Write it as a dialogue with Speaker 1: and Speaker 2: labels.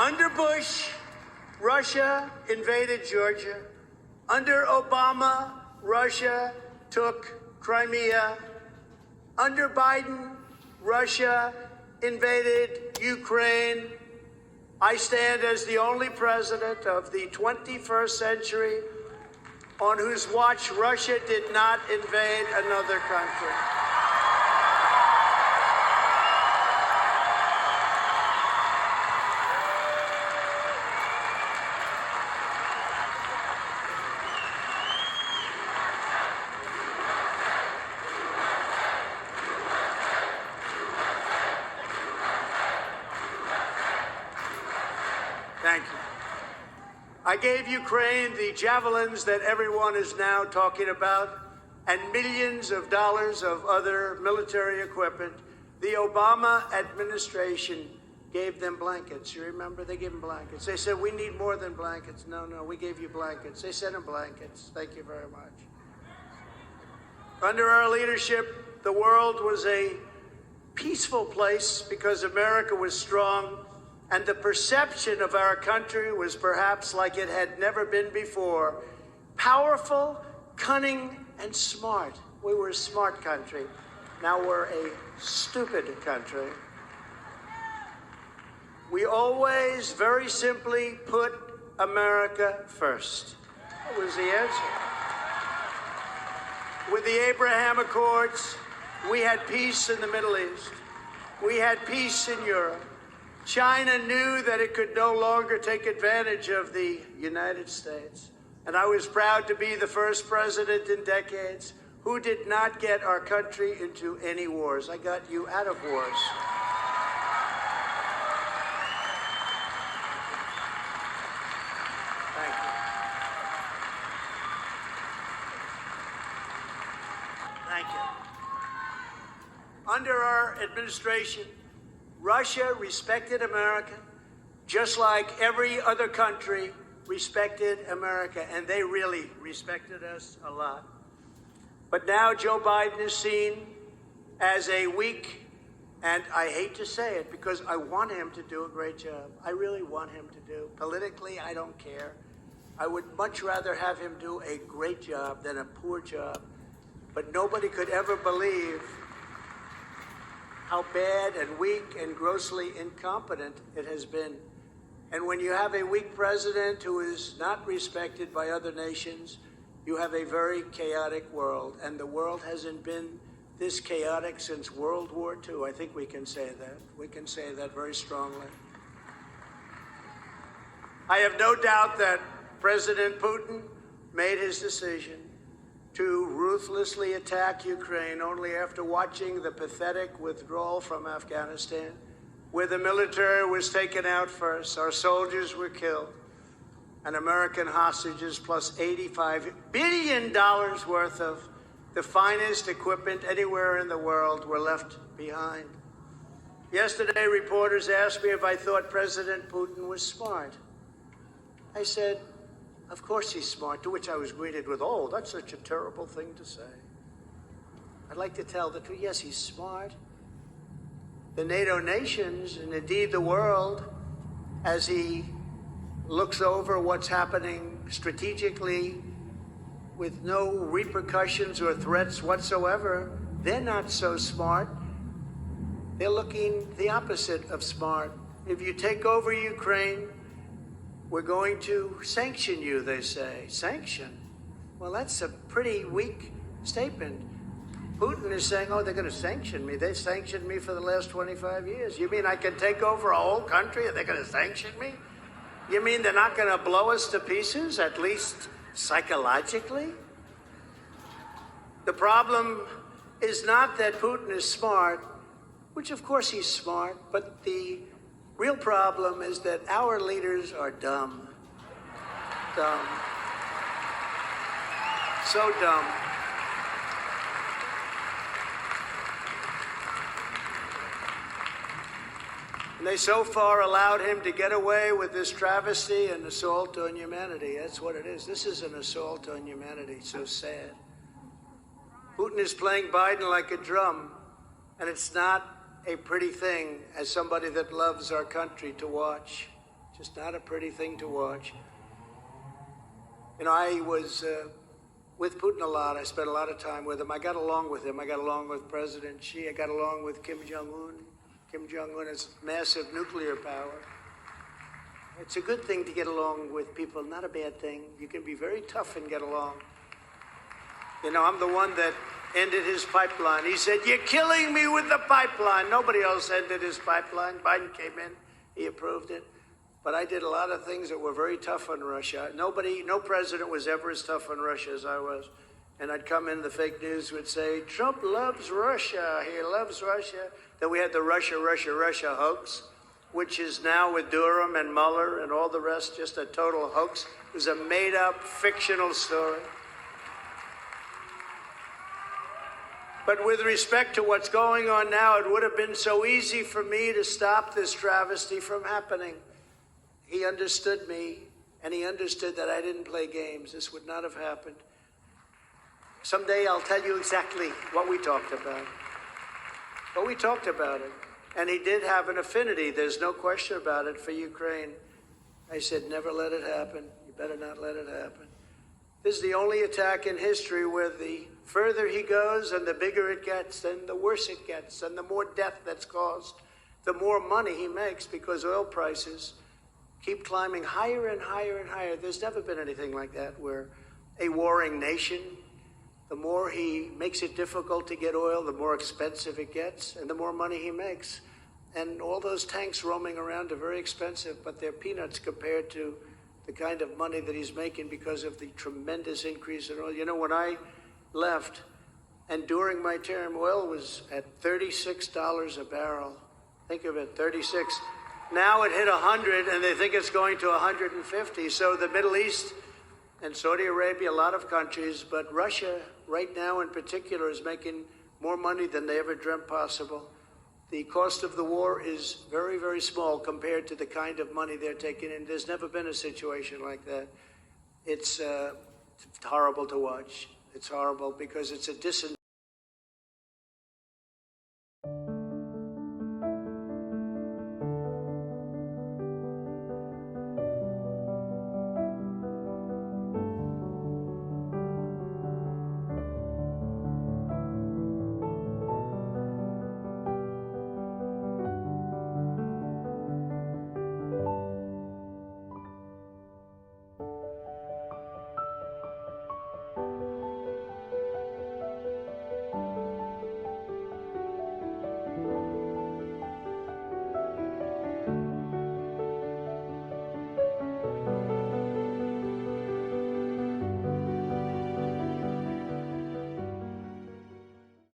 Speaker 1: Under Bush, Russia invaded Georgia. Under Obama, Russia took Crimea. Under Biden, Russia invaded Ukraine. I stand as the only president of the 21st century on whose watch Russia did not invade another country. Thank you. I gave Ukraine the javelins that everyone is now talking about and millions of dollars of other military equipment. The Obama administration gave them blankets. You remember? They gave them blankets. They said, we need more than blankets. No, we gave you blankets. They sent them blankets. Thank you very much. Under our leadership, the world was a peaceful place because America was strong. And the perception of our country was perhaps like it had never been before. Powerful, cunning, and smart. We were a smart country. Now we're a stupid country. We always, very simply, put America first. That was the answer. With the Abraham Accords, we had peace in the Middle East. We had peace in Europe. China knew that it could no longer take advantage of the United States. And I was proud to be the first president in decades who did not get our country into any wars. I got you out of wars. Thank you. Thank you. Under our administration, Russia respected America just like every other country respected America, and they really respected us a lot. But now Joe Biden is seen as a weak, and I hate to say it because I want him to do a great job. I really want him to do. Politically, I don't care. I would much rather have him do a great job than a poor job. But nobody could ever believe how bad and weak and grossly incompetent it has been. And when you have a weak president who is not respected by other nations, you have a very chaotic world. And the world hasn't been this chaotic since World War II. I think we can say that. We can say that very strongly. I have no doubt that President Putin made his decision to ruthlessly attack Ukraine only after watching the pathetic withdrawal from Afghanistan, where the military was taken out first, our soldiers were killed, and American hostages plus $85 billion worth of the finest equipment anywhere in the world were left behind. Yesterday, reporters asked me if I thought President Putin was smart. I said, of course he's smart, to which I was greeted with, oh, that's such a terrible thing to say. I'd like to tell the truth. Yes, he's smart. The NATO nations, and indeed the world, as he looks over what's happening strategically with no repercussions or threats whatsoever, they're not so smart. They're looking the opposite of smart. If you take over Ukraine, we're going to sanction you, they say. Sanction? Well, that's a pretty weak statement. Putin is saying, oh, they're going to sanction me. They sanctioned me for the last 25 years. You mean I can take over a whole country and they're going to sanction me? You mean they're not going to blow us to pieces, at least psychologically? The problem is not that Putin is smart, which of course he's smart, but the real problem is that our leaders are dumb. Dumb. So dumb. And they so far allowed him to get away with this travesty and assault on humanity. That's what it is. This is an assault on humanity. So sad. Putin is playing Biden like a drum, and it's not a pretty thing as somebody that loves our country to watch. Just not a pretty thing to watch. You know, I was with Putin a lot. I spent a lot of time with him. I got along with him. I got along with President Xi. I got along with Kim Jong-un. Kim Jong-un has massive nuclear power. It's a good thing to get along with people, not a bad thing. You can be very tough and get along. You know, I'm the one that ended his pipeline. He said, "You're killing me with the pipeline." Nobody else ended his pipeline. Biden came in, he approved it. But I did a lot of things that were very tough on Russia. No president was ever as tough on Russia as I was. And I'd come in, the fake news would say, "Trump loves Russia, he loves Russia." Then we had the Russia hoax, which is now with Durham and Mueller and all the rest just a total hoax. It was a made-up, fictional story. But with respect to what's going on now, it would have been so easy for me to stop this travesty from happening. He understood me, and he understood that I didn't play games. This would not have happened. Someday I'll tell you exactly what we talked about. But we talked about it. And he did have an affinity, there's no question about it, for Ukraine. I said, never let it happen. You better not let it happen. This is the only attack in history where the further he goes and the bigger it gets, and the worse it gets, and the more death that's caused, the more money he makes, because oil prices keep climbing higher and higher and higher. There's never been anything like that, where a warring nation, the more he makes it difficult to get oil, the more expensive it gets, and the more money he makes. And all those tanks roaming around are very expensive, but they're peanuts compared to the kind of money that he's making because of the tremendous increase in oil. You know, when I left, and during my term, oil was at $36 a barrel. Think of it, 36. Now it hit 100, and they think it's going to 150. So the Middle East and Saudi Arabia, a lot of countries, but Russia right now in particular is making more money than they ever dreamt possible. The cost of the war is very, very small compared to the kind of money they're taking in. There's never been a situation like that. It's horrible to watch. It's horrible because it's a